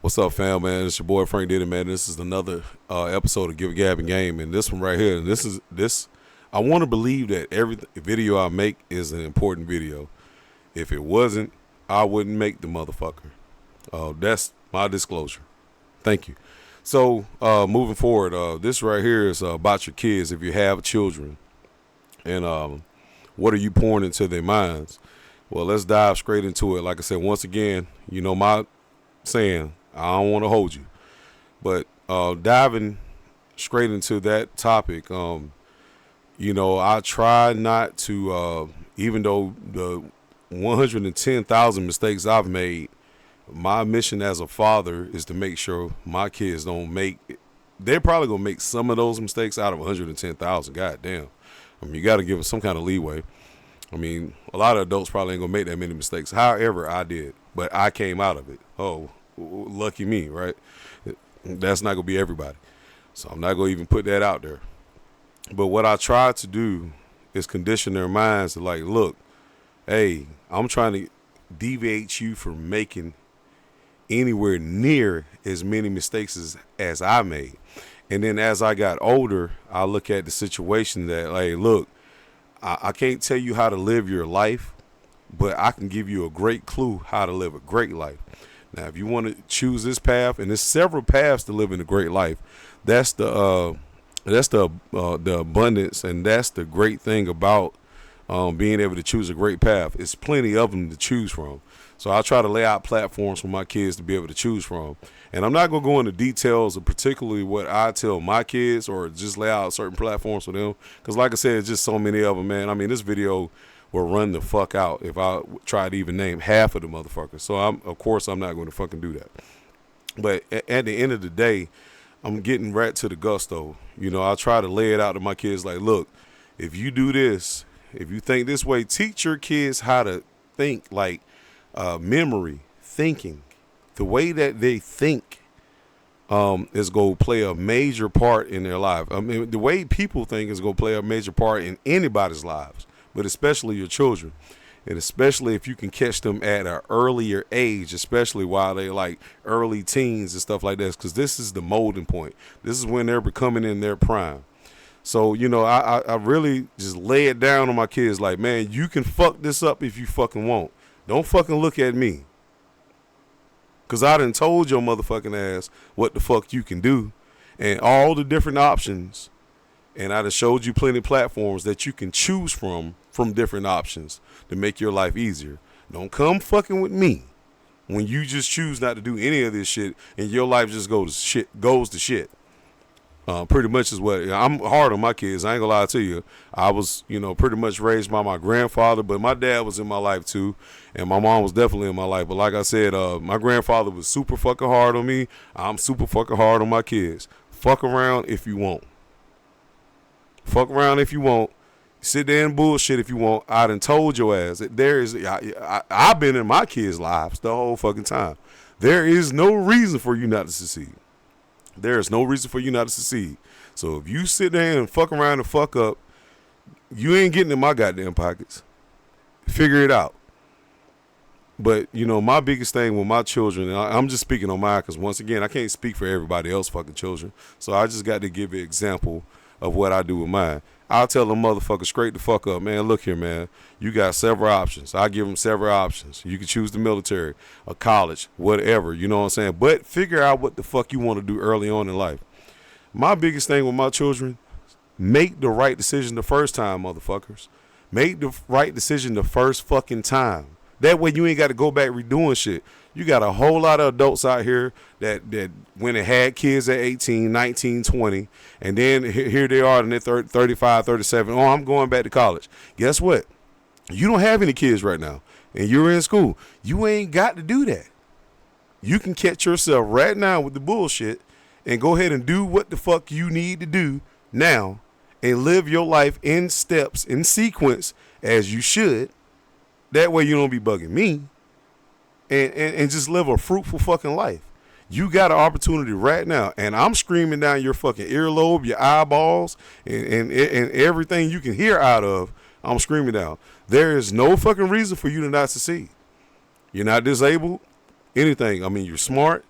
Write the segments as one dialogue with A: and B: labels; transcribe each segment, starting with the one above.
A: What's up, fam, man? It's your boy Frank Diddy, man. This is another episode of GiftGab&Game, and this one right here. And this. I want to believe that every video I make is an important video. If it wasn't, I wouldn't make the motherfucker. That's my disclosure. Thank you. So, moving forward, this right here is about your kids. If you have children, and what are you pouring into their minds? Well, let's dive straight into it. Like I said, once again, you know my saying. I don't want to hold you, but diving straight into that topic, I try not to, even though the 110,000 mistakes I've made, my mission as a father is to make sure my kids don't make. They're probably gonna make some of those mistakes out of 110,000. God damn. I mean, you got to give them some kind of leeway. I mean, a lot of adults probably ain't gonna make that many mistakes. However, I did, but I came out of it. Oh, lucky me, right? That's not gonna be everybody, so I'm not gonna even put that out there. But what I try to do is condition their minds to like, look, hey, I'm trying to deviate you from making anywhere near as many mistakes as I made. And then as I got older, I look at the situation that, like, look, I can't tell you how to live your life, but I can give you a great clue how to live a great life. Now, if you want to choose this path, and there's several paths to living a great life, that's the abundance, and that's the great thing about being able to choose a great path. It's plenty of them to choose from. So I try to lay out platforms for my kids to be able to choose from. And I'm not going to go into details of particularly what I tell my kids or just lay out certain platforms for them. Because like I said, it's just so many of them, man. I mean, this video will run the fuck out if I try to even name half of the motherfuckers. So of course I'm not going to fucking do that. But at the end of the day, I'm getting right to the gusto. I try to lay it out to my kids like, look, if you do this, if you think this way, teach your kids how to think, like memory, thinking. The way that they think is going to play a major part in their life. I mean, the way people think is going to play a major part in anybody's lives, but especially your children. And especially if you can catch them at an earlier age, especially while they're like early teens and stuff like this, because this is the molding point. This is when they're becoming in their prime. So, I really just lay it down on my kids like, man, you can fuck this up if you fucking want. Don't fucking look at me. Because I done told your motherfucking ass what the fuck you can do and all the different options. And I done showed you plenty of platforms that you can choose from different options to make your life easier. Don't come fucking with me when you just choose not to do any of this shit and your life just goes to shit. Pretty much is what I'm hard on my kids. I ain't gonna lie to you. I was, pretty much raised by my grandfather, but my dad was in my life too, and my mom was definitely in my life. But like I said, my grandfather was super fucking hard on me. I'm super fucking hard on my kids. Fuck around if you want. Fuck around if you want. Sit there and bullshit if you want. I done told your ass that I've been in my kids' lives the whole fucking time. There is no reason for you not to succeed. There is no reason for you not to succeed. So if you sit there and fuck around and fuck up, you ain't getting in my goddamn pockets. Figure it out. But, my biggest thing with my children, and I'm just speaking on mine because, once again, I can't speak for everybody else fucking children. So I just got to give an example of what I do with mine. I'll tell them motherfuckers straight the fuck up, man, look here, man. You got several options. I give them several options. You can choose the military, a college, whatever, you know what I'm saying? But figure out what the fuck you want to do early on in life. My biggest thing with my children, make the right decision the first time, motherfuckers. Make the right decision the first fucking time. That way you ain't got to go back redoing shit. You got a whole lot of adults out here that went and had kids at 18, 19, 20, and then here they are and they're 35, 37. Oh, I'm going back to college. Guess what? You don't have any kids right now, and you're in school. You ain't got to do that. You can catch yourself right now with the bullshit and go ahead and do what the fuck you need to do now and live your life in steps, in sequence, as you should. That way you don't be bugging me. And just live a fruitful fucking life. You got an opportunity right now, and I'm screaming down your fucking earlobe, your eyeballs, and everything you can hear out of, I'm screaming down. There is no fucking reason for you to not succeed. You're not disabled, anything. I mean, you're smart,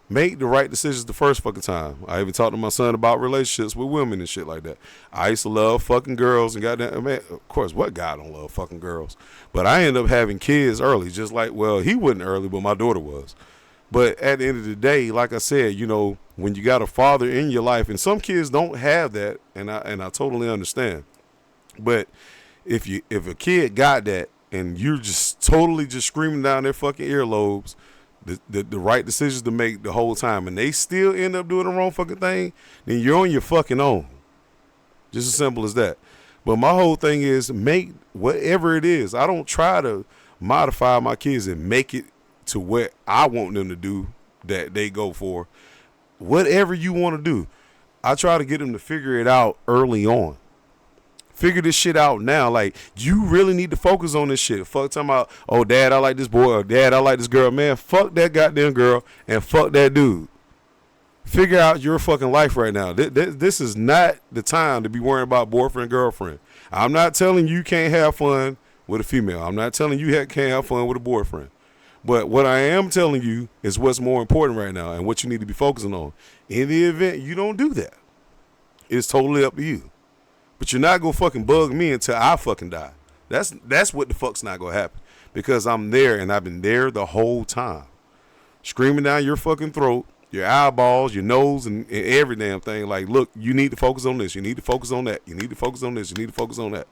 A: Make the right decisions the first fucking time. I even talked to my son about relationships with women and shit like that. I used to love fucking girls and goddamn, man, of course, what guy don't love fucking girls? But I ended up having kids early, just like, well, he wasn't early, but my daughter was. But at the end of the day, like I said, you know, when you got a father in your life, and some kids don't have that, and I totally understand. But if a kid got that and you're just totally just screaming down their fucking earlobes, the right decisions to make the whole time, and they still end up doing the wrong fucking thing, then you're on your fucking own. Just as simple as that. But my whole thing is make whatever it is. I don't try to modify my kids and make it to what I want them to do that they go for. Whatever you want to do, I try to get them to figure it out early on. Figure this shit out now. Like, you really need to focus on this shit. Fuck talking about, oh, dad, I like this boy, or dad, I like this girl. Man, fuck that goddamn girl and fuck that dude. Figure out your fucking life right now. This is not the time to be worrying about boyfriend, girlfriend. I'm not telling you can't have fun with a female. I'm not telling you can't have fun with a boyfriend. But what I am telling you is what's more important right now and what you need to be focusing on. In the event you don't do that, it's totally up to you. But you're not gonna fucking bug me until I fucking die. That's what the fuck's not gonna happen. Because I'm there and I've been there the whole time. Screaming down your fucking throat, your eyeballs, your nose, and every damn thing. Like, look, you need to focus on this. You need to focus on that. You need to focus on this. You need to focus on that.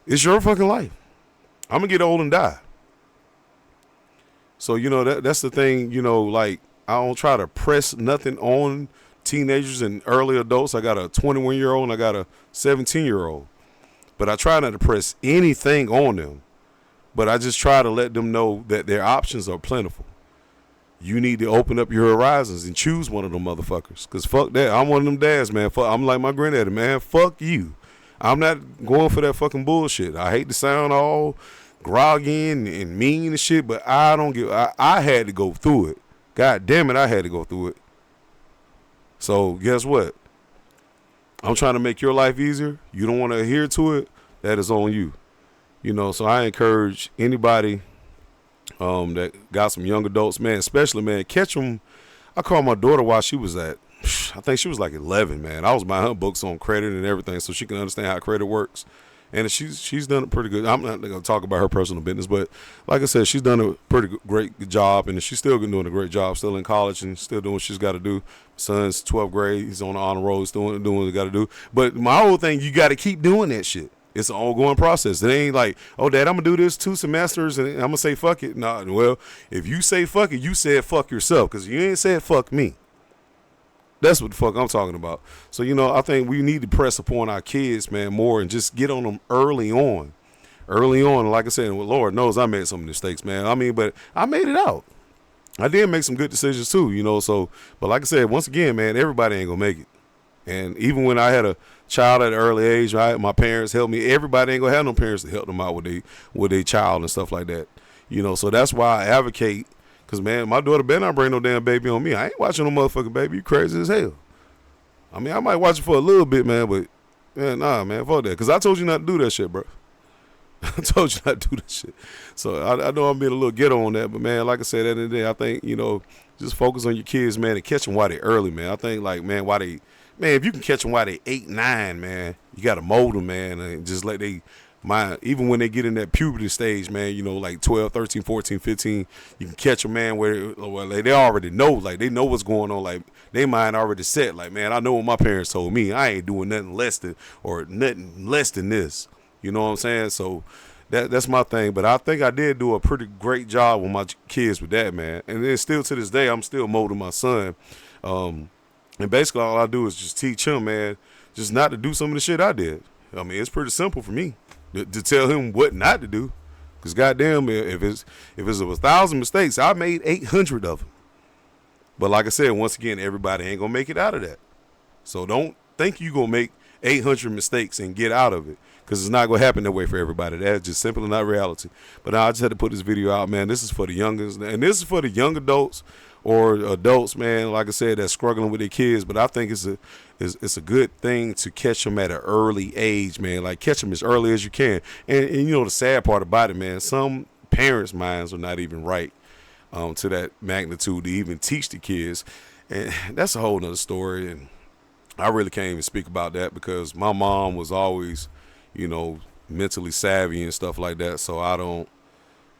A: It's your fucking life. I'm gonna get old and die. So, you know, that's the thing, you know, like, I don't try to press nothing on teenagers and early adults. I got a 21-year-old and I got a 17-year-old. But I try not to press anything on them. But I just try to let them know that their options are plentiful. You need to open up your horizons and choose one of them motherfuckers. Because fuck that. I'm one of them dads, man. I'm like my granddaddy, man. Fuck you. I'm not going for that fucking bullshit. I hate to sound all groggy and mean and shit, but I don't give. I had to go through it. God damn it, I had to go through it. So guess what? I'm trying to make your life easier. You don't want to adhere to it. That is on you. You know. So I encourage anybody that got some young adults, man, especially, man, catch them. I called my daughter while she was I think she was like 11, man. I was buying her books on credit and everything so she can understand how credit works. And she's done a pretty good. I'm not going to talk about her personal business, but like I said, she's done a pretty great job, and she's still doing a great job. Still in college and still doing what she's got to do. Son's 12th grade. He's on the honor roll. He's doing what he got to do. But my whole thing, you got to keep doing that shit. It's an ongoing process. It ain't like, oh, Dad, I'm going to do this 2 semesters and I'm going to say fuck it. Nah, well, if you say fuck it, you said fuck yourself because you ain't said fuck me. That's what the fuck I'm talking about. So, you know, I think we need to press upon our kids, man, more and just get on them early on. Early on, like I said, well, Lord knows I made some mistakes, man. I mean, but I made it out. I did make some good decisions too, you know. So, but like I said, once again, man, everybody ain't gonna make it. And even when I had a child at an early age, right, my parents helped me. Everybody ain't gonna have no parents to help them out with their child and stuff like that. You know, so that's why I advocate. Because, man, my daughter better not bring no damn baby on me. I ain't watching no motherfucking baby. You crazy as hell. I mean, I might watch it for a little bit, man, but, man, nah, man, fuck that. Because I told you not to do that shit, bro. I told you not to do that shit. So I know I'm being a little ghetto on that, but, man, like I said, at the end of the day, I think, you know, just focus on your kids, man, and catch them while they early, man. I think, like, man, if you can catch them while they 8, 9, man, you got to mold them, man, and just let they mind, even when they get in that puberty stage, man, you know, like 12, 13, 14, 15, you can catch a man where like, they already know, like they know what's going on, like they mind already set, like, man, I know what my parents told me. I ain't doing nothing less than this. You know what I'm saying? So that's my thing. But I think I did do a pretty great job with my kids with that, man. And then still to this day, I'm still molding my son. And basically all I do is just teach him, man, just not to do some of the shit I did. I mean, it's pretty simple for me to tell him what not to do. Because goddamn, if it's 1,000 mistakes, I made 800 of them. But like I said, once again, everybody ain't going to make it out of that. So don't think you're going to make 800 mistakes and get out of it. Because it's not going to happen that way for everybody. That's just simply not reality. But I just had to put this video out, man. This is for the youngest. And this is for the young adults or adults, man, like I said, that's struggling with their kids. But I think it's a good thing to catch them at an early age, man. Like, catch them as early as you can. And you know, the sad part about it, man, some parents' minds are not even right. to that magnitude to even teach the kids. And that's a whole nother story. And I really can't even speak about that because my mom was always, you know, mentally savvy and stuff like that. So I don't,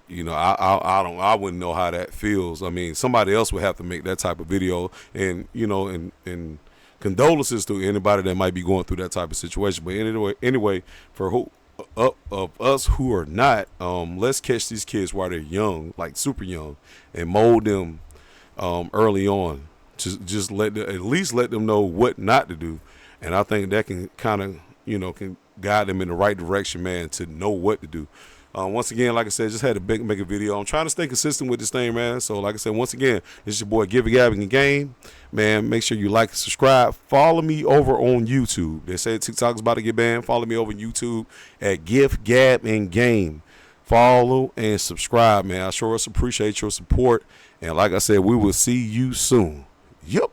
A: you know, I wouldn't know how that feels. I mean, somebody else would have to make that type of video, and you know, and condolences to anybody that might be going through that type of situation. But anyway, for who of us who are not, let's catch these kids while they're young, like super young, and mold them early on. Just at least let them know what not to do, and I think that can kind of, you know, can guide them in the right direction, man, to know what to do. Once again, like I said, just had to make a video. I'm trying to stay consistent with this thing, man. So, like I said, once again, this is your boy GiftGab&Game. Man, make sure you like and subscribe. Follow me over on YouTube. They say TikTok's about to get banned. Follow me over on YouTube at GiftGab&Game. Follow and subscribe, man. I sure appreciate your support. And like I said, we will see you soon. Yep.